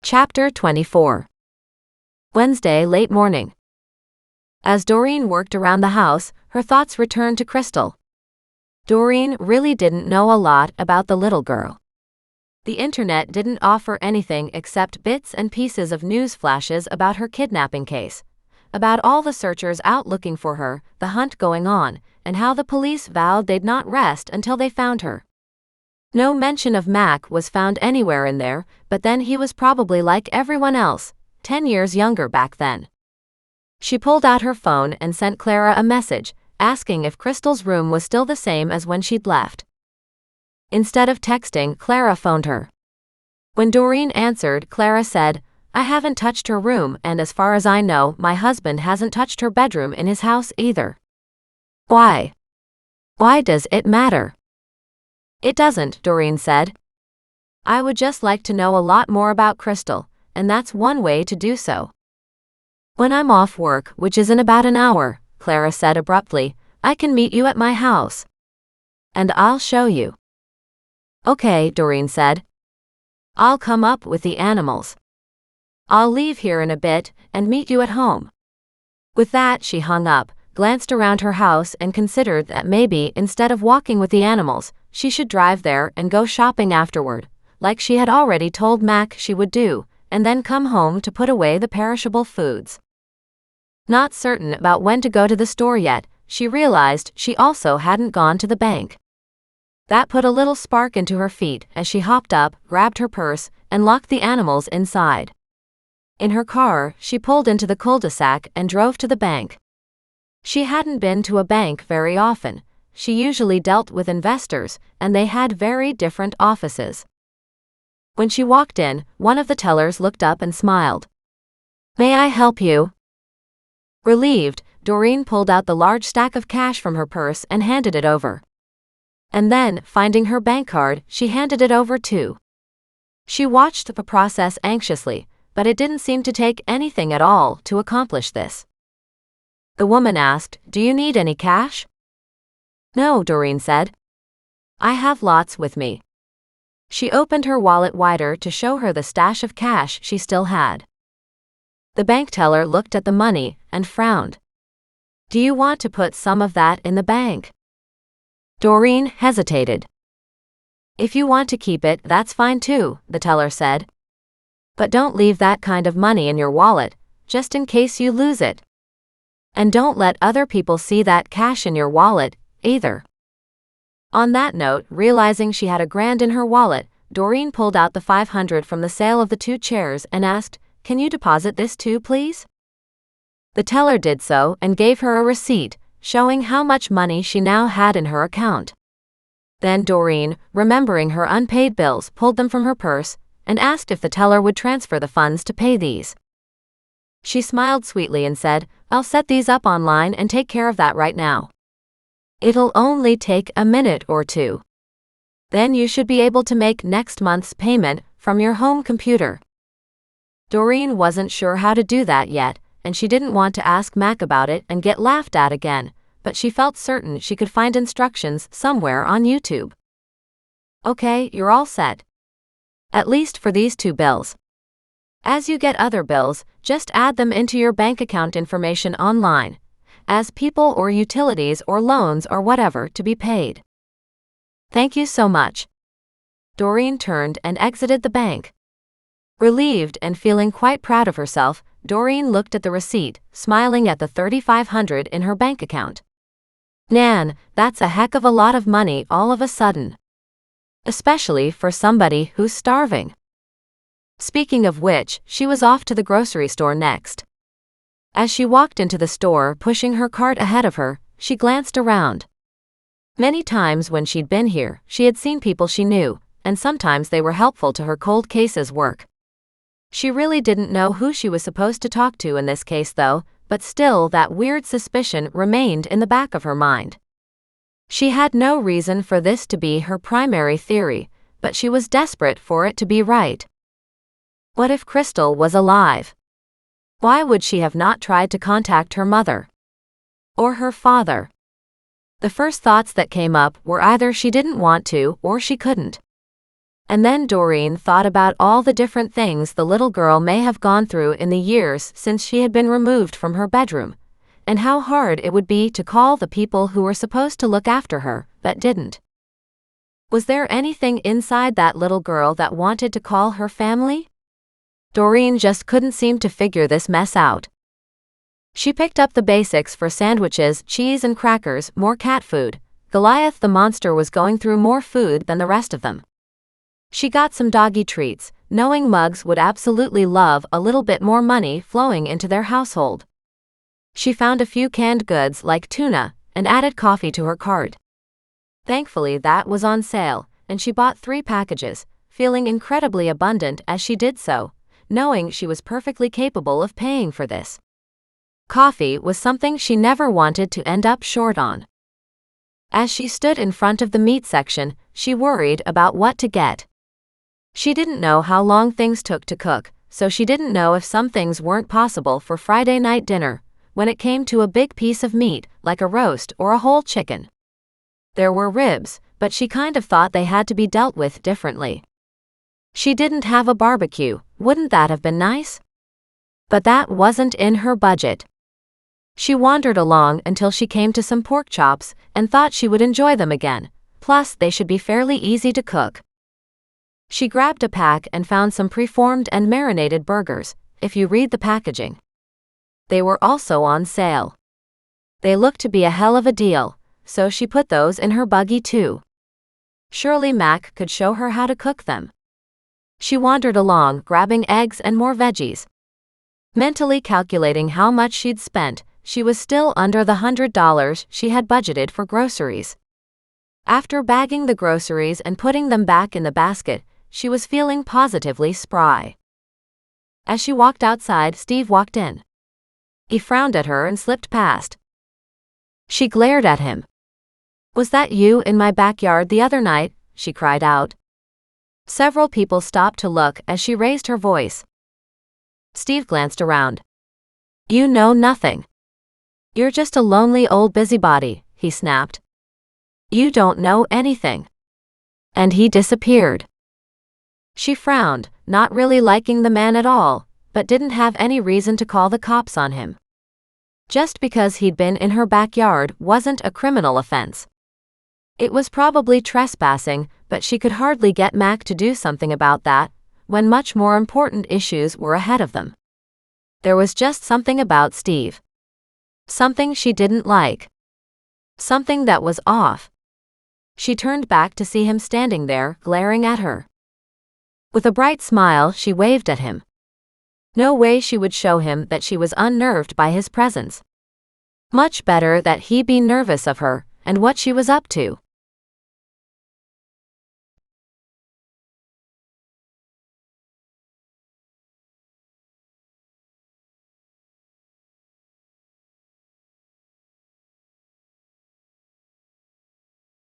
Chapter 24. Wednesday late morning. As Doreen worked around the house, her thoughts returned to Crystal. Doreen really didn't know a lot about the little girl. The internet didn't offer anything except bits and pieces of news flashes about her kidnapping case, about all the searchers out looking for her, the hunt going on, and how the police vowed they'd not rest until they found her. No mention of Mac was found anywhere in there, but then he was probably like everyone else, 10 years younger back then. She pulled out her phone and sent Clara a message, asking if Crystal's room was still the same as when she'd left. Instead of texting, Clara phoned her. When Doreen answered, Clara said, "I haven't touched her room, and as far as I know, my husband hasn't touched her bedroom in his house either." "Why? Why does it matter?" "It doesn't," Doreen said. "I would just like to know a lot more about Crystal, and that's one way to do so." "When I'm off work, which is in about an hour," Clara said abruptly, "I can meet you at my house. And I'll show you." "Okay," Doreen said. "I'll come up with the animals. I'll leave here in a bit and meet you at home." With that, she hung up, glanced around her house and considered that maybe instead of walking with the animals, she should drive there and go shopping afterward, like she had already told Mac she would do, and then come home to put away the perishable foods. Not certain about when to go to the store yet, she realized she also hadn't gone to the bank. That put a little spark into her feet as she hopped up, grabbed her purse, and locked the animals inside. In her car, she pulled into the cul-de-sac and drove to the bank. She hadn't been to a bank very often. She usually dealt with investors, and they had very different offices. When she walked in, one of the tellers looked up and smiled. "May I help you?" Relieved, Doreen pulled out the large stack of cash from her purse and handed it over. And then, finding her bank card, she handed it over too. She watched the process anxiously, but it didn't seem to take anything at all to accomplish this. The woman asked, "Do you need any cash?" "No," Doreen said. "I have lots with me." She opened her wallet wider to show her the stash of cash she still had. The bank teller looked at the money and frowned. "Do you want to put some of that in the bank?" Doreen hesitated. "If you want to keep it, that's fine too," the teller said. "But don't leave that kind of money in your wallet, just in case you lose it. And don't let other people see that cash in your wallet, either." On that note, realizing she had $1,000 in her wallet, Doreen pulled out the $500 from the sale of the 2 chairs and asked, "Can you deposit this too, please?" The teller did so and gave her a receipt, showing how much money she now had in her account. Then Doreen, remembering her unpaid bills, pulled them from her purse and asked if the teller would transfer the funds to pay these. She smiled sweetly and said, "I'll set these up online and take care of that right now. It'll only take a minute or two. Then you should be able to make next month's payment from your home computer." Doreen wasn't sure how to do that yet, and she didn't want to ask Mac about it and get laughed at again, but she felt certain she could find instructions somewhere on YouTube. "Okay, you're all set. At least for these 2 bills. As you get other bills, just add them into your bank account information online, as people or utilities or loans or whatever to be paid. Thank you so much." Doreen turned and exited the bank. Relieved and feeling quite proud of herself, Doreen looked at the receipt, smiling at the $3,500 in her bank account. Man, that's a heck of a lot of money all of a sudden. Especially for somebody who's starving. Speaking of which, she was off to the grocery store next. As she walked into the store, pushing her cart ahead of her, she glanced around. Many times when she'd been here, she had seen people she knew, and sometimes they were helpful to her cold cases work. She really didn't know who she was supposed to talk to in this case though, but still that weird suspicion remained in the back of her mind. She had no reason for this to be her primary theory, but she was desperate for it to be right. What if Crystal was alive? Why would she have not tried to contact her mother? Or her father? The first thoughts that came up were either she didn't want to or she couldn't. And then Doreen thought about all the different things the little girl may have gone through in the years since she had been removed from her bedroom, and how hard it would be to call the people who were supposed to look after her, but didn't. Was there anything inside that little girl that wanted to call her family? Doreen just couldn't seem to figure this mess out. She picked up the basics for sandwiches, cheese and crackers, more cat food. Goliath the monster was going through more food than the rest of them. She got some doggy treats, knowing Mugs would absolutely love a little bit more money flowing into their household. She found a few canned goods like tuna, and added coffee to her cart. Thankfully that was on sale, and she bought 3 packages, feeling incredibly abundant as she did so, knowing she was perfectly capable of paying for this. Coffee was something she never wanted to end up short on. As she stood in front of the meat section, she worried about what to get. She didn't know how long things took to cook, so she didn't know if some things weren't possible for Friday night dinner, when it came to a big piece of meat, like a roast or a whole chicken. There were ribs, but she kind of thought they had to be dealt with differently. She didn't have a barbecue, wouldn't that have been nice? But that wasn't in her budget. She wandered along until she came to some pork chops and thought she would enjoy them again, plus they should be fairly easy to cook. She grabbed a pack and found some preformed and marinated burgers, if you read the packaging. They were also on sale. They looked to be a hell of a deal, so she put those in her buggy too. Surely Mac could show her how to cook them. She wandered along, grabbing eggs and more veggies. Mentally calculating how much she'd spent, she was still under the $100 she had budgeted for groceries. After bagging the groceries and putting them back in the basket, she was feeling positively spry. As she walked outside, Steve walked in. He frowned at her and slipped past. She glared at him. "Was that you in my backyard the other night?" she cried out. Several people stopped to look as she raised her voice. Steve glanced around. "You know nothing. You're just a lonely old busybody," he snapped. "You don't know anything." And he disappeared. She frowned, not really liking the man at all, but didn't have any reason to call the cops on him. Just because he'd been in her backyard wasn't a criminal offense. It was probably trespassing, but she could hardly get Mac to do something about that, when much more important issues were ahead of them. There was just something about Steve. Something she didn't like. Something that was off. She turned back to see him standing there, glaring at her. With a bright smile, she waved at him. No way she would show him that she was unnerved by his presence. Much better that he be nervous of her, and what she was up to.